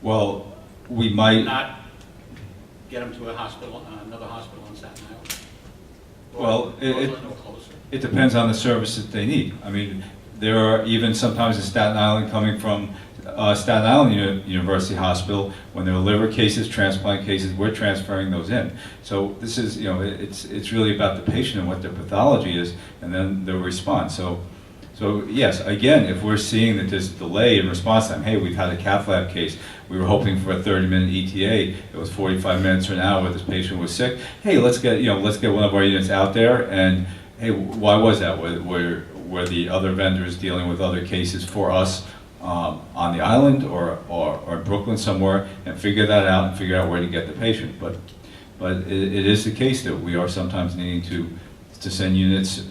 Well, we might. Not get them to a hospital, another hospital in Staten Island? Well, Brooklyn or closer? it depends on the service that they need. I mean, there are even sometimes in Staten Island coming from Staten Island University Hospital, when there are liver cases, transplant cases, we're transferring those in. So this is, it's really about the patient and what their pathology is, and then the response. So yes, again, if we're seeing that there's a delay in response time, hey, we've had a cath lab case, we were hoping for a 30-minute ETA, it was 45 minutes or an hour, this patient was sick, hey, let's get one of our units out there, and hey, why was that? Were the other vendors dealing with other cases for us on the island or in Brooklyn somewhere, and figure that out and figure out where to get the patient. But it is the case that we are sometimes needing to send units,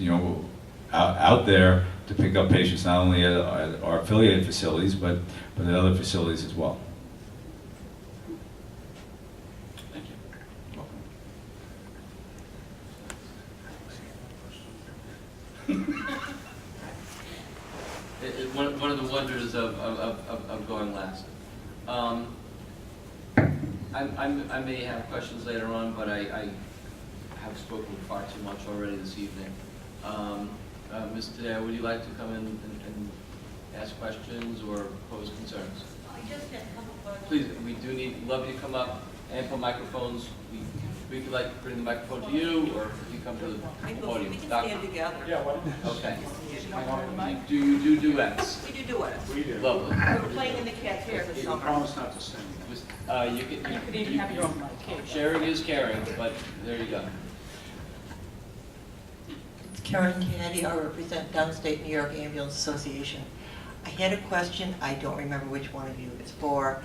out there to pick up patients, not only at our affiliated facilities, but at other facilities as well. Thank you. One of the wonders of going last. I may have questions later on, but I have spoken far too much already this evening. Ms. Tadeo, would you like to come in and ask questions or pose concerns? I just had a couple questions. Please, we do love you to come up, ample microphones. We could like to bring the microphone to you, or if you come to the podium. We can stand together. Yeah, what? Okay. Do you do duets? We do duets. We do. Lovely. We're playing in the cafeteria this You summer. promise not to sing. You could even have your own mic. Sharing is caring, but there you go. Karen Kennedy, I represent Downstate New York Ambulance Association. I had a question, I don't remember which one of you it's for.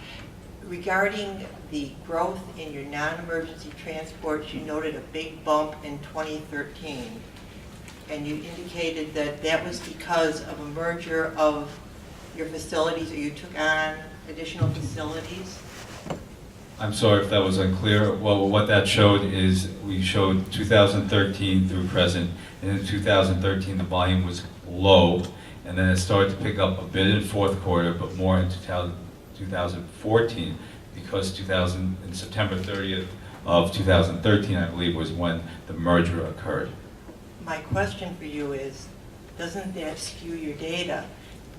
Regarding the growth in your non-emergency transports, you noted a big bump in 2013. And you indicated that that was because of a merger of your facilities, or you took on additional facilities. I'm sorry if that was unclear. Well, what that showed is we showed 2013 through present, and in 2013 the volume was low, and then it started to pick up a bit in fourth quarter, but more in 2014, because in September 30th of 2013, I believe, was when the merger occurred. My question for you is, doesn't that skew your data?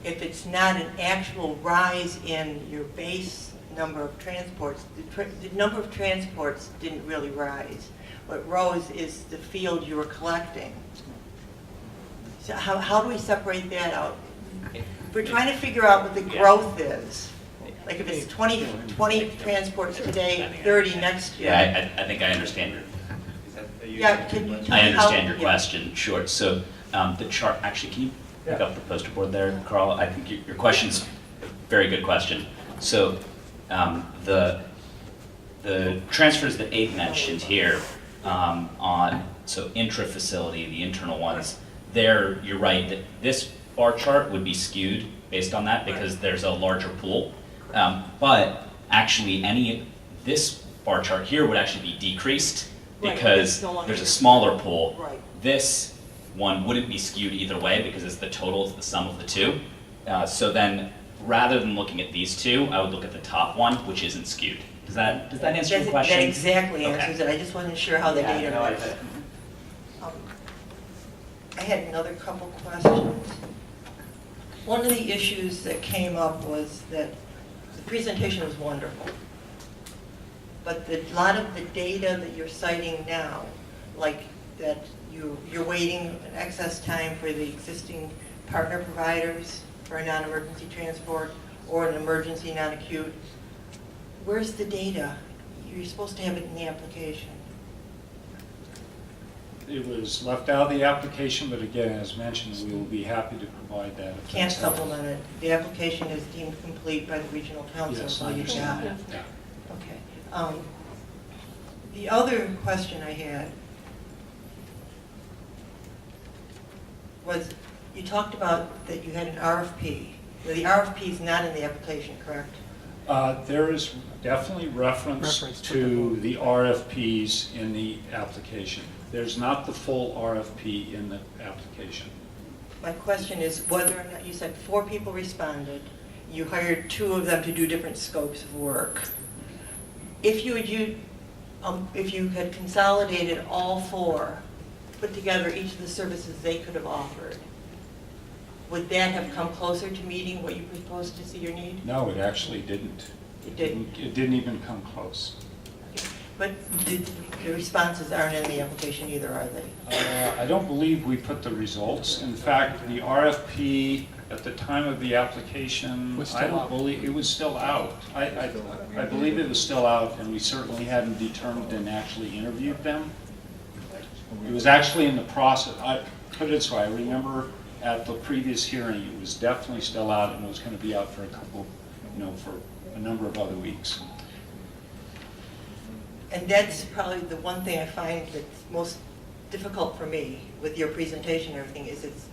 If it's not an actual rise in your base number of transports, the number of transports didn't really rise. What rose is the field you were collecting. So how do we separate that out? We're trying to figure out what the growth is. Like if it's 20 transports today, 30 next year. Yeah, I think I understand your. Yeah, can you tell I me how? understand your question. Sure. So the chart. Actually, can you pick up the poster board there, Carl? I think your question's a very good question. So the transfers that Abe mentioned here on intra-facility, the internal ones. There, you're right that this bar chart would be skewed based on that because there's a larger pool. But actually, this bar chart here would actually be decreased because there's a smaller pool. Right. This one wouldn't be skewed either way because it's the total, it's the sum of the two. So then, rather than looking at these two, I would look at the top one, which isn't skewed. Does that answer your question? That exactly answers Okay. it. I just wasn't sure how the data no, works. I had another couple questions. One of the issues that came up was that the presentation was wonderful, but a lot of the data that you're citing now, like that you're waiting an excess time for the existing partner providers for a non-emergency transport or an emergency non-acute, where's the data? You're supposed to have it in the application. It was left out of the application, but again, as mentioned, we will be happy to provide that. if Can't that's helpful. supplement it. The application is deemed complete by the regional council, Yes, so I you got understand. it. Yeah. Okay. The other question I had was, you talked about that you had an RFP. Well, the RFP is not in the application, correct? There is definitely reference to the RFPs in the application. There's not the full RFP in the application. My question is whether or not, you said 4 people responded, you hired 2 of them to do different scopes of work. If you had consolidated all 4, put together each of the services they could have offered, would that have come closer to meeting what you were supposed to see your need? No, it actually didn't. It didn't. It didn't even come close. But the responses aren't in the application either, are they? I don't believe we put the results. In fact, the RFP at the time of the application, I don't believe, it was still out. I believe it was still out, and we certainly hadn't determined and actually interviewed them. It was actually in the process. I put it this way, I remember at the previous hearing, it was definitely still out, and it was going to be out for a couple, for a number of other weeks. And that's probably the one thing I find that's most difficult for me with your presentation and everything, is it's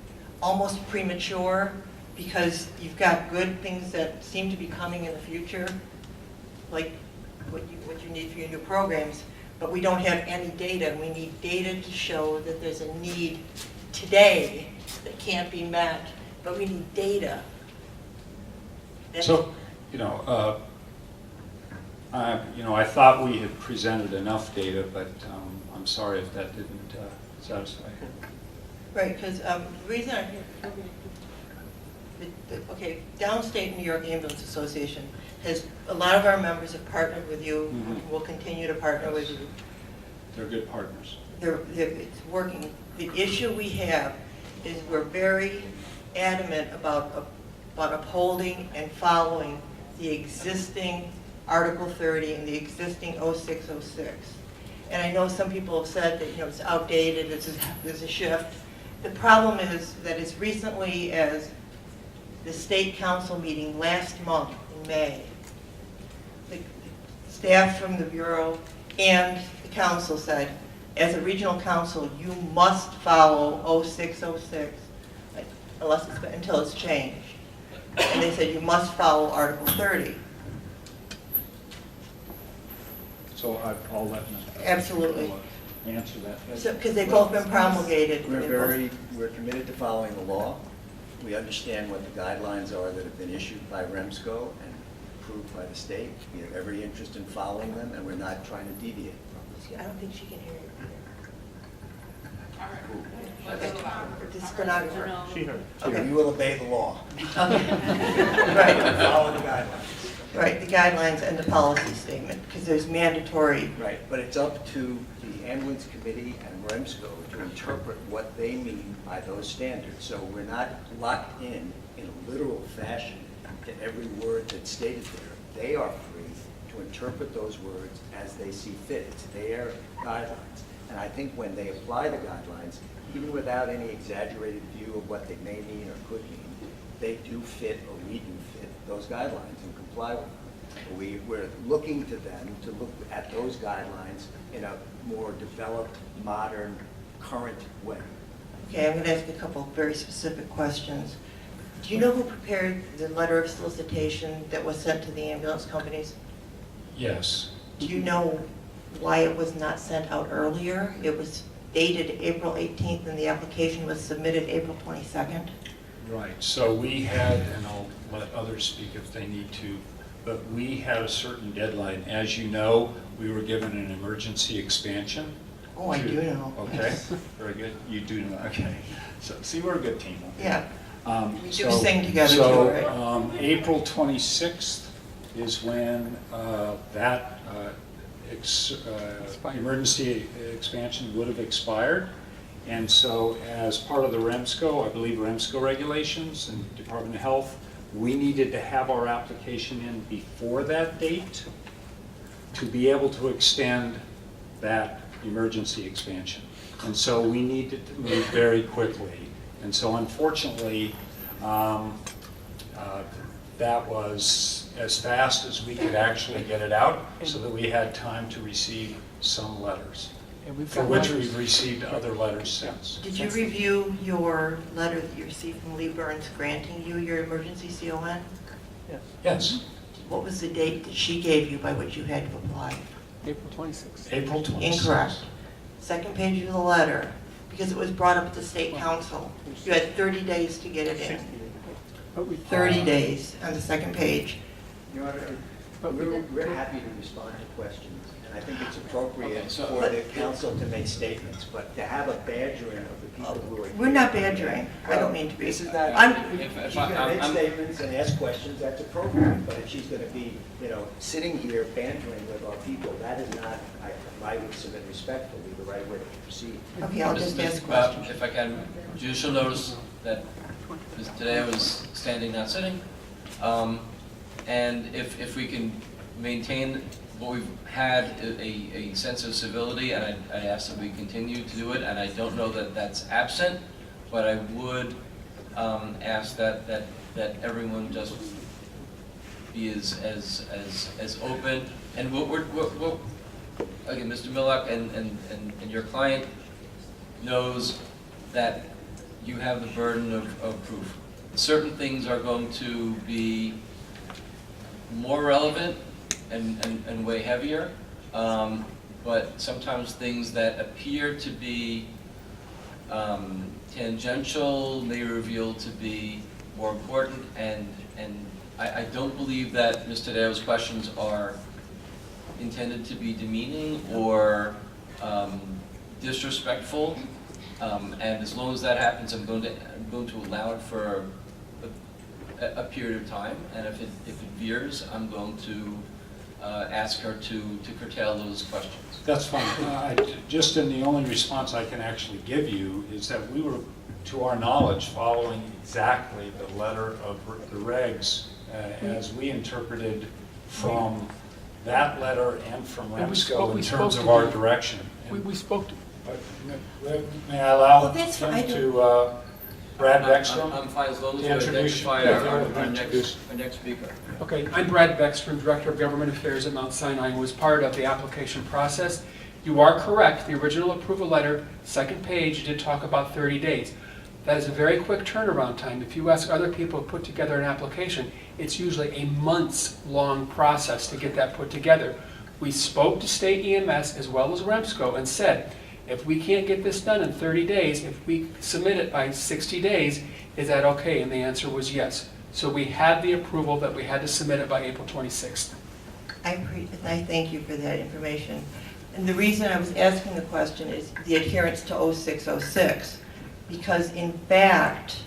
almost premature, because you've got good things that seem to be coming in the future, like what you need for your new programs, but we don't have any data. We need data to show that there's a need today that can't be met, but we need data. So, I thought we had presented enough data, but I'm sorry if that didn't satisfy you. Right, because the reason okay, Downstate New York Ambulance Association has, a lot of our members have partnered with you, will continue to partner with you. They're good partners. It's working. The issue we have is we're very adamant about upholding and following the existing Article 30 and the existing 0606. And I know some people have said that it's outdated, there's a shift. The problem is that as recently as the state council meeting last month in May, the staff from the Bureau and the council said, as a regional council, you must follow 0606 until it's changed. And they said you must follow Article 30. So I'll let Ms. Absolutely. answer that. Because they've both been promulgated. We're committed to following the law. We understand what the guidelines are that have been issued by REMSCO and approved by the state. We have every interest in following them, and we're not trying to deviate from them. I don't think she can hear you. Okay. The stenographer. She heard. Okay. We will obey the law. Right. Follow the guidelines. Right, the guidelines and the policy statement, because there's mandatory. Right, but it's up to the ambulance committee and REMSCO to interpret what they mean by those standards. So we're not locked in a literal fashion to every word that's stated there. They are free to interpret those words as they see fit. It's their guidelines. And I think when they apply the guidelines, even without any exaggerated view of what they may mean or could mean, they do fit, or we do fit, those guidelines and comply with them. We're looking to them to look at those guidelines in a more developed, modern, current way. Okay, I'm going to ask a couple of very specific questions. Do you know who prepared the letter of solicitation that was sent to the ambulance companies? Yes. Do you know why it was not sent out earlier? It was dated April 18th and the application was submitted April 22nd. Right. So we had, and I'll let others speak if they need to, but we had a certain deadline. As you know, we were given an emergency expansion. Oh, I do know. Okay, very good. You do know, okay. So, see, we're a good team. Okay? Yeah. We do sing together too, right? So, April 26th is when that emergency expansion would have expired. And so as part of the REMSCO, I believe REMSCO regulations and Department of Health, we needed to have our application in before that date to be able to extend that emergency expansion. And so we needed to move very quickly. And so unfortunately, that was as fast as we could actually get it out so that we had time to receive some letters, for which we've received other letters since. Did you review your letter that you received from Lee Burns granting you your emergency CON? Yes, What was the date that she gave you by which you had to apply? April 26th. April 26th. Incorrect. Second page of the letter, because it was brought up at the state council. You had 30 days to get it in. 30 days on the second page. Your Honor, we're happy to respond to questions, and I think it's appropriate Okay, so- for the council to make statements, but to have a badgering of the people who are here. We're not badgering. I don't mean to be. This is not, I'm- she's If going to make I'm- statements and ask questions, that's appropriate, but if she's going to be, sitting here bantering with our people, that is not, I would submit respectfully, the right way to proceed. Okay, I'll just ask If questions. I can, judicial notice that today I was standing, not sitting. And if we can maintain what we've had, a sense of civility, and I ask that we continue to do it, and I don't know that that's absent, but I would ask that everyone just be as open. And what again, Mr. Millock and your client knows that you have the burden of proof. Certain things are going to be more relevant and way heavier, but sometimes things that appear to be tangential may reveal to be more important, and I don't believe that Ms. Tadeo's questions are intended to be demeaning or disrespectful, and as long as that happens, I'm going to allow it for a period of time, and if it veers, I'm going to ask her to curtail those questions. That's fine. Just in the only response I can actually give you is that we were, to our knowledge, following exactly the letter of the regs as we interpreted from that letter and from REMSCO in terms of our direction. We spoke to. May I allow Well, that's him fine. to, Brad Beckstrom? I'm fine as long as we Introduce- identify yeah, our introduce. next speaker. Okay, I'm Brad Beckstrom, Director of Government Affairs at Mount Sinai, and was part of the application process. You are correct, the original approval letter, second page, did talk about 30 days. That is a very quick turnaround time. If you ask other people who put together an application, it's usually a months-long process to get that put together. We spoke to state EMS as well as REMSCO and said, if we can't get this done in 30 days, if we submit it by 60 days, is that okay? And the answer was yes. So we had the approval that we had to submit it by April 26th. I thank you for that information. And the reason I was asking the question is the adherence to 0606, because in fact,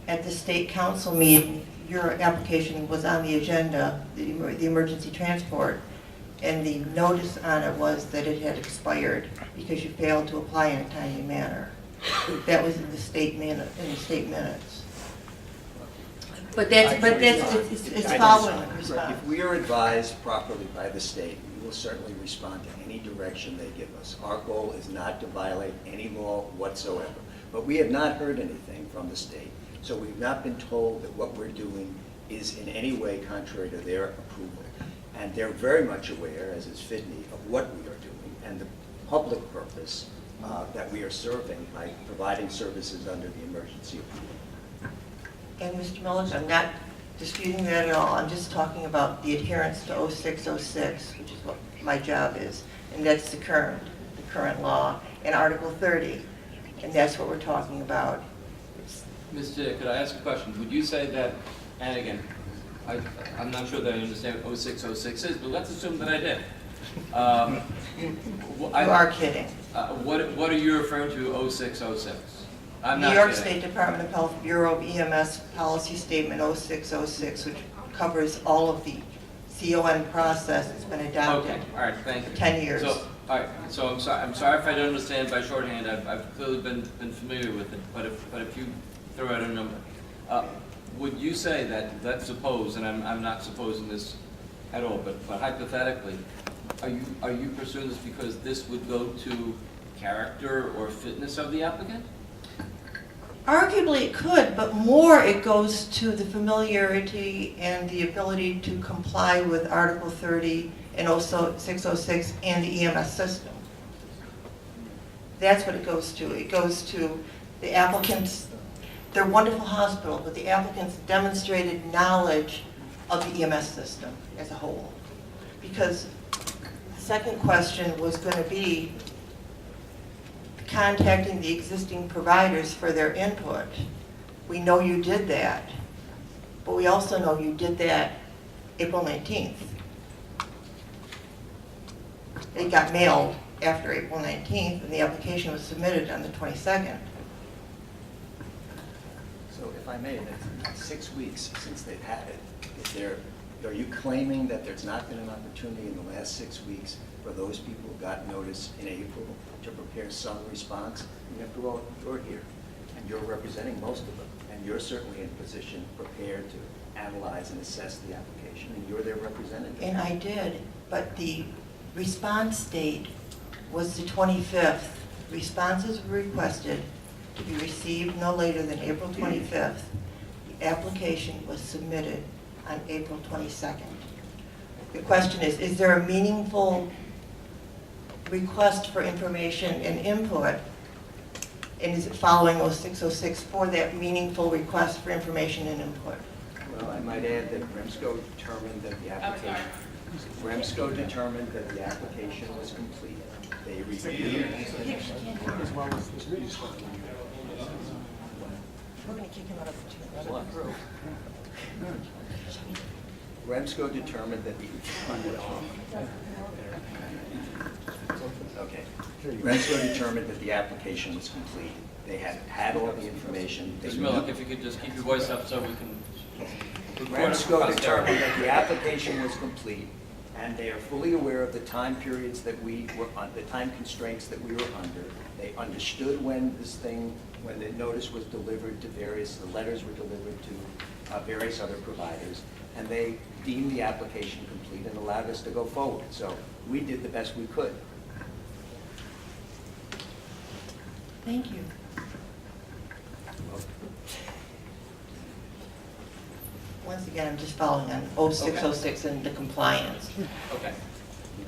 at the state council meeting, your application was on the agenda, the emergency transport, and the notice on it was that it had expired because you failed to apply in a timely manner. That was in the state minutes. But it's following the response. If we are advised properly by the state, we will certainly respond to any direction they give us. Our goal is not to violate any law whatsoever. But we have not heard anything from the state, so we've not been told that what we're doing is in any way contrary to their approval. And they're very much aware, as is FIDNY, of what we are doing and the public purpose that we are serving by providing services under the emergency approval. And Mr. Millage, I'm not disputing that at all. I'm just talking about the adherence to 0606, which is what my job is. And that's the current law, and Article 30. And that's what we're talking about. Mr. Could I ask a question? Would you say that, and again, I'm not sure that I understand what 0606 is, but let's assume that I did. You are kidding. What are you referring to 0606? I'm New not York kidding. State Department of Health Bureau of EMS Policy Statement 0606, which covers all of the CON process that's been adopted Okay, all right, thank for you. 10 years. So, all right, so I'm sorry if I don't understand by shorthand. I've clearly been familiar with it, but if you throw out a number, would you say that, let's suppose, and I'm not supposing this at all, but hypothetically, are you pursuing this because this would go to character or fitness of the applicant? Arguably it could, but more it goes to the familiarity and the ability to comply with Article 30 and also 606 and the EMS system. That's what it goes to. It goes to the applicants, they're a wonderful hospital, but the applicants demonstrated knowledge of the EMS system as a whole. Because the second question was going to be contacting the existing providers for their input. We know you did that. But we also know you did that April 19th. It got mailed after April 19th, and the application was submitted on the 22nd. So if I may, that's 6 weeks since they've had it. Are you claiming that there's not been an opportunity in the last 6 weeks for those people who got notice in April to prepare some response? And after all, you're here, and you're representing most of them, and you're certainly in position, prepared to analyze and assess the application, and you're their representative. And I did, but the response date was the 25th. Responses were requested to be received no later than April 25th. The application was submitted on April 22nd. The question is there a meaningful request for information and input? And is it following 0606 for that meaningful request for information and input? Well, I might add that REMSCO determined that the application, REMSCO determined that the application was complete. They reviewed. We're going to kick him out of the group. REMSCO determined that the, okay. REMSCO determined that the application was complete. They had all the information. They Mr. Miller, if you could just keep your voice up so we can record it for REMSCO posterity. determined that the application was complete, and they are fully aware of the time periods that we were on, the time constraints that we were under. They understood when when the notice was delivered to the letters were delivered to various other providers, and they deemed the application complete and allowed us to go forward. So we did the best we could. Thank you. Once again, I'm just following on 0606 and the compliance. Okay.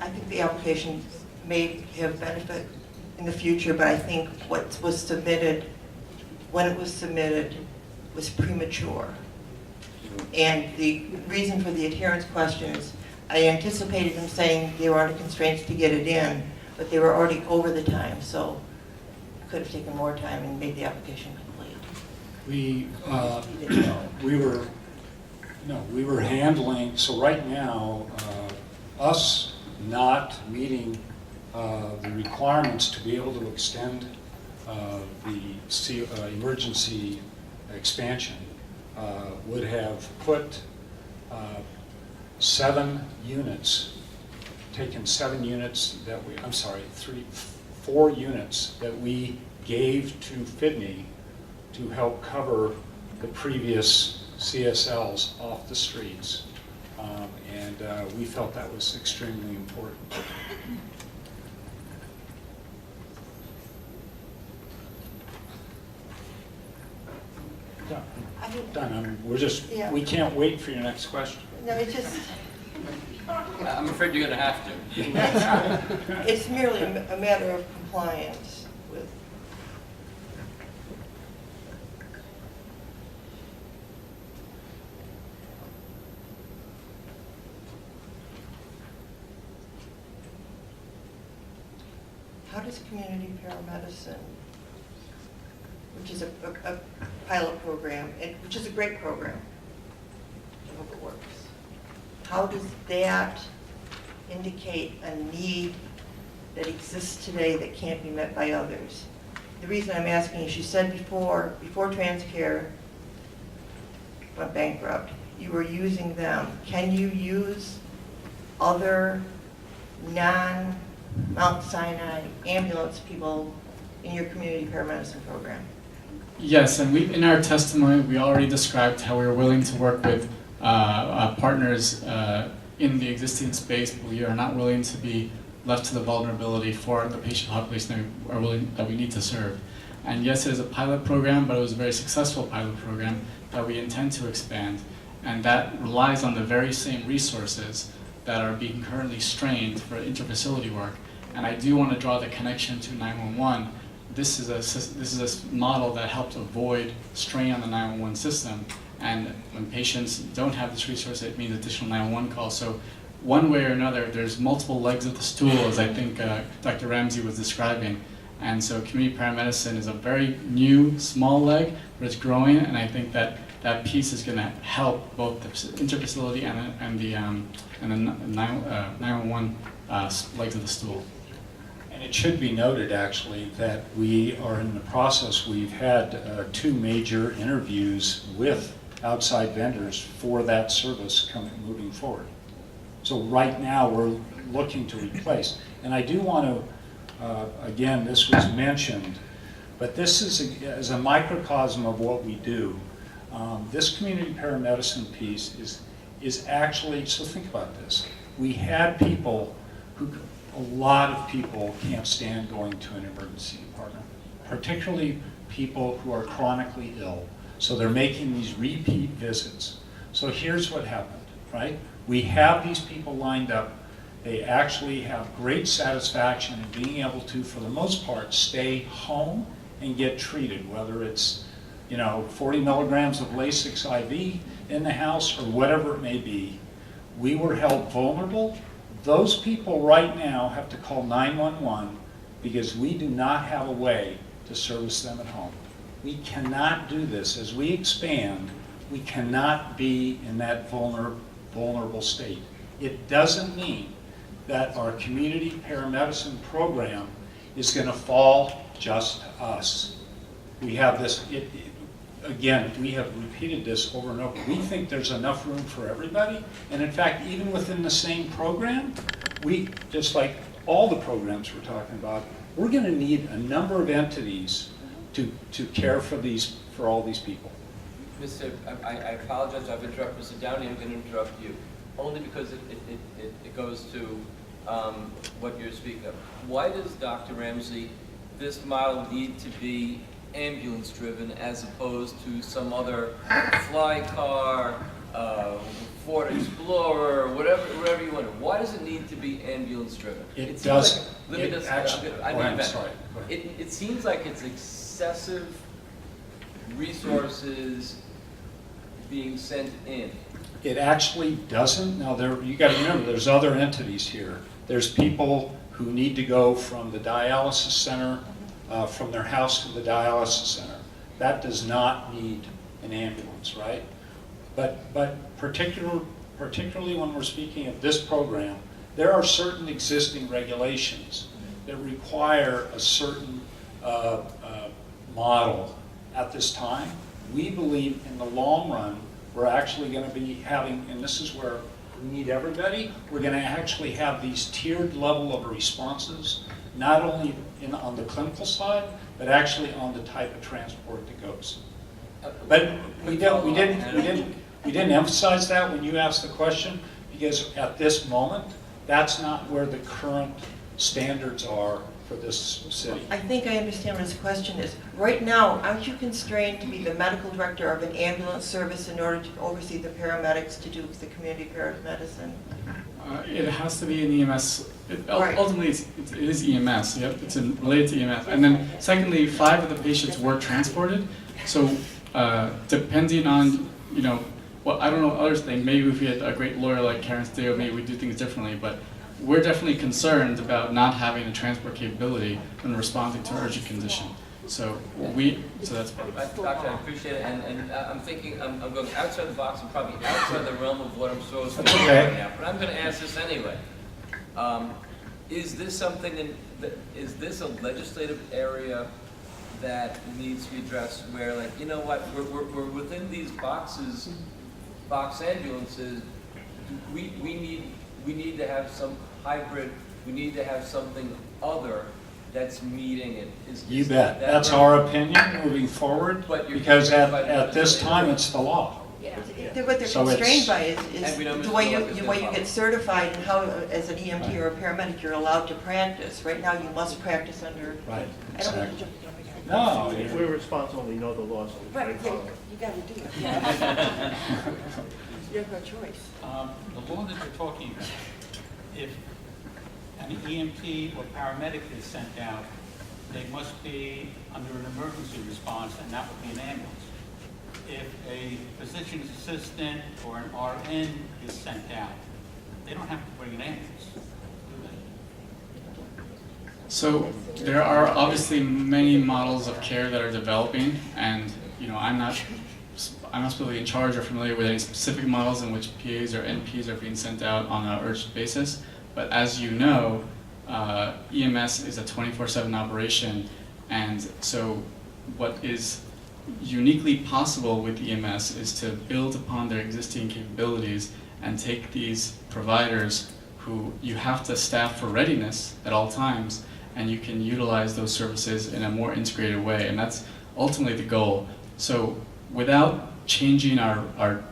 I think the application may have benefit in the future, but I think what was submitted, when it was submitted, was premature. And the reason for the adherence questions, I anticipated them saying they were under constraints to get it in, but they were already over the time, so it could have taken more time and made the application complete. We You didn't know. we were handling, so right now, us not meeting the requirements to be able to extend the emergency expansion would have put 7 units, taken 7 units that we, I'm sorry, 4 units that we gave to Fidney to help cover the previous CSLs off the streets. And we felt that was extremely important. I think, Done. I mean, we're just, Yeah. we can't wait for your next question. no, it just, I'm afraid you're going to have to. it's merely a matter of compliance with. How does community paramedicine, which is a pilot program, which is a great program, I hope it works, how does that indicate a need that exists today that can't be met by others? The reason I'm asking is you said before TransCare went bankrupt, you were using them. Can you use other non-Mount Sinai ambulance people in your community paramedicine program? Yes, and in our testimony, we already described how we are willing to work with partners in the existing space, but we are not willing to be left to the vulnerability for the patient population that we need to serve. And yes, it is a pilot program, but it was a very successful pilot program that we intend to expand, and that relies on the very same resources that are being currently strained for interfacility work. And I do want to draw the connection to 911. This is a model that helps avoid strain on the 911 system. And when patients don't have this resource, it means additional 911 calls. So one way or another, there's multiple legs of the stool, as I think Dr. Ramsey was describing. And so community paramedicine is a very new, small leg, but it's growing. And I think that that piece is going to help both the interfacility and the 911 legs of the stool. And it should be noted, actually, that we are in the process, we've had 2 major interviews with outside vendors for that service moving forward. So right now, we're looking to replace. And I do want to, again, this was mentioned, but this is as a microcosm of what we do. This community paramedicine piece is actually, so think about this. We had people a lot of people can't stand going to an emergency department, particularly people who are chronically ill. So they're making these repeat visits. So here's what happened, right? We have these people lined up. They actually have great satisfaction in being able to, for the most part, stay home and get treated, whether it's 40 milligrams of Lasix IV in the house or whatever it may be. We were held vulnerable. Those people right now have to call 911 because we do not have a way to service them at home. We cannot do this. As we expand, we cannot be in that vulnerable state. It doesn't mean that our community paramedicine program is going to fall just to us. We have this, again, we have repeated this over and over. We think there's enough room for everybody. And in fact, even within the same program, we, just like all the programs we're talking about, we're going to need a number of entities to care for all these people. Mr. I apologize, I've interrupted Mr. Downey, I'm going to interrupt you, only because it goes to what you're speaking of. Why does Dr. Ramsey, this model need to be ambulance-driven as opposed to some other fly car, Ford Explorer, whatever you want? Why does it need to be ambulance-driven? It does. It seems like it's excessive resources being sent in. It actually doesn't. Now, you got to remember, there's other entities here. There's people who need to go from the dialysis center, from their house to the dialysis center. That does not need an ambulance, right? But particularly when we're speaking of this program, there are certain existing regulations that require a certain model at this time. We believe in the long run, we're actually going to be having, and this is where we need everybody, we're going to actually have these tiered level of responses, not only on the clinical side, but actually on the type of transport that goes. But we didn't emphasize that when you asked the question, because at this moment, that's not where the current standards are for this city. I think I understand what his question is. Right now, aren't you constrained to be the medical director of an ambulance service in order to oversee the paramedics to do the community paramedicine? It has to be an EMS. Right. Ultimately, it is EMS. Yep, it's related to EMS. And then, secondly, 5 of the patients were transported. So, depending on well, I don't know other things. Maybe if we had a great lawyer like Karen Steo, maybe we do things differently. But we're definitely concerned about not having a transport capability when responding to an urgent condition. So that's part of it. Doctor, I appreciate it, and I'm thinking, I'm going outside the box and probably outside the realm of what I'm supposed to do right now, but I'm going to ask this anyway. Is this something, is this a legislative area that needs to be addressed where, like, you know what, we're within these box ambulances, we need to have some hybrid, we need to have something other that's meeting it. You bet. That's our opinion moving forward, because at this time, it's the law. What they're constrained by is the way you Miss get certified and how, as an EMT or a paramedic, you're allowed to practice. Right now, you must practice under. Right, I don't want to exactly. jump. No, If we're responsible, we know the laws. So we try Right, to follow you got to do it. You have no choice. The law that you're talking about, if an EMT or paramedic is sent out, they must be under an emergency response, and that would be an ambulance. If a physician's assistant or an RN is sent out, they don't have to bring an ambulance, do they? So there are obviously many models of care that are developing, and I'm I'm not supposed to be in charge or familiar with any specific models in which PAs or NPs are being sent out on an urgent basis. But as you know, EMS is a 24/7 operation, and so what is uniquely possible with EMS is to build upon their existing capabilities and take these providers who you have to staff for readiness at all times, and you can utilize those services in a more integrated way, and that's ultimately the goal. So without changing I'm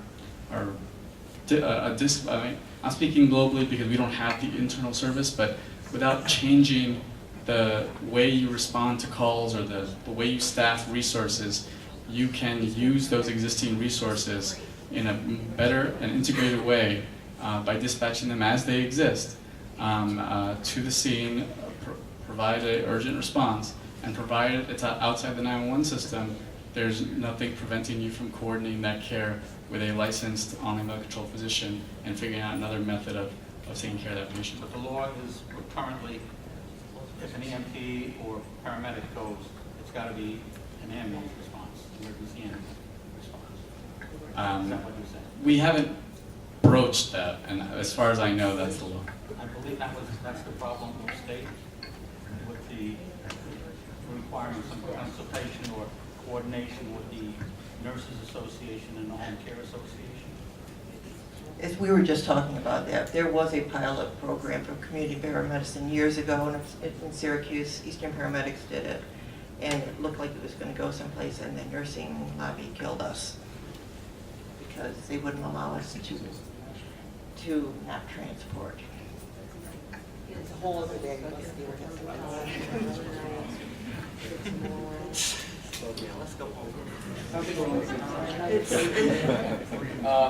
speaking globally because we don't have the internal service, but without changing the way you respond to calls or the way you staff resources, you can use those existing resources in a better and integrated way by dispatching them as they exist to the scene, provide an urgent response, and provided it's outside the 911 system, there's nothing preventing you from coordinating that care with a licensed online control physician and figuring out another method of taking care of that patient. But the law is currently, if an EMT or paramedic goes, it's got to be an ambulance response, emergency ambulance response. Is that what you're saying? We haven't broached that, and as far as I know, that's the law. I believe that's the problem with state, with the requiring some consultation or coordination with the Nurses Association and the Home Care Association. As we were just talking about that, there was a pilot program for community paramedicine years ago in Syracuse. Eastern Paramedics did it, and it looked like it was going to go someplace, and the nursing lobby killed us because they wouldn't allow us to not transport. It's a whole other day. Let's deal with let's go home.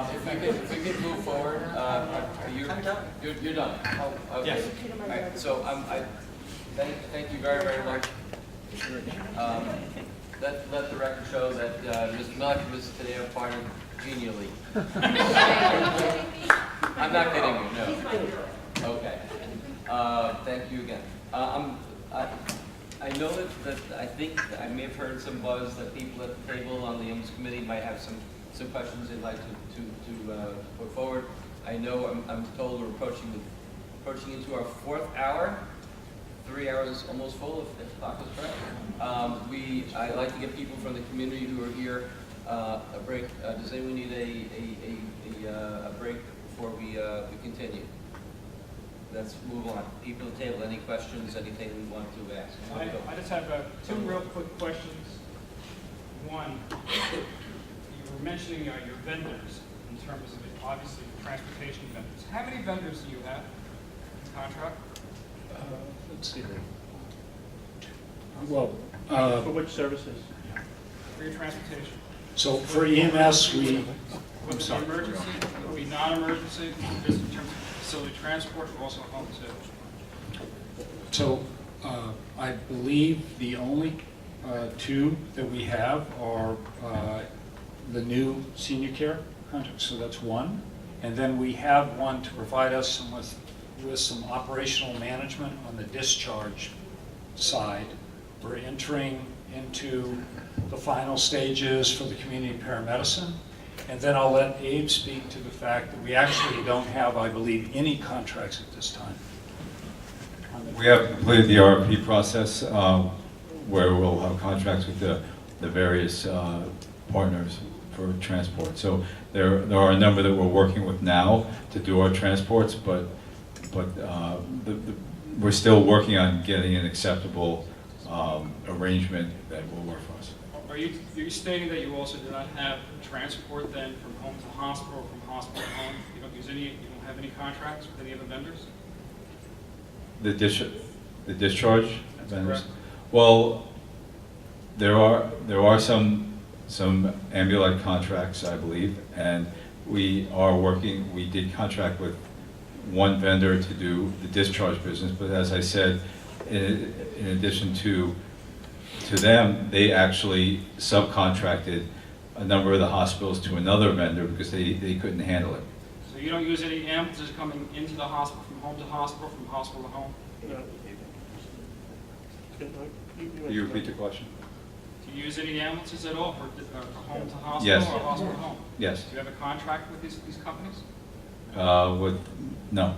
If we could move forward, you're done. Oh, okay. Yes. All right, so thank you very, very much. Let the record show that Mr. Millick was today appointed genially. I'm not kidding you, no. Okay. Thank you again. I know that I think I may have heard some buzz that people at the table on the EMS committee might have some questions they'd like to put forward. I know I'm told we're approaching into our 4th hour. 3 hours almost full, if the clock is correct. I'd like to give people from the community who are here a break. Does anyone need a break before we continue? Let's move on. People at the table, any questions, anything we want to ask? I just have 2 real quick questions. One, you were mentioning your vendors in terms of, obviously, transportation vendors. How many vendors do you have in contract? Let's see. Well, For which services? For your transportation? so for EMS, Would it be emergency, would it be non-emergency, just in terms of facility transport, or also home too? So I believe the only 2 that we have are the new senior care contract, so that's one. And then we have one to provide us with some operational management on the discharge side. We're entering into the final stages for the community paramedicine. And then I'll let Abe speak to the fact that we actually don't have, I believe, any contracts at this time. We have completed the RFP process where we'll have contracts with the various partners for transport. So there are a number that we're working with now to do our transports, but we're still working on getting an acceptable arrangement that will work for us. Are you stating that you also do not have transport then from home to hospital or from hospital to home? You don't have any contracts with any other vendors? The discharge That's vendors? correct. Well, there are some ambulatory contracts, I believe, and we did contract with one vendor to do the discharge business, but as I said, in addition to them, they actually subcontracted a number of the hospitals to another vendor because they couldn't handle it. So you don't use any ambulances coming into the hospital, from home to hospital, from hospital to home? No. Can you repeat the question? Do you use any ambulances at all for home to hospital Yes. or hospital to home? Yes. Do you have a contract with these companies? With, no.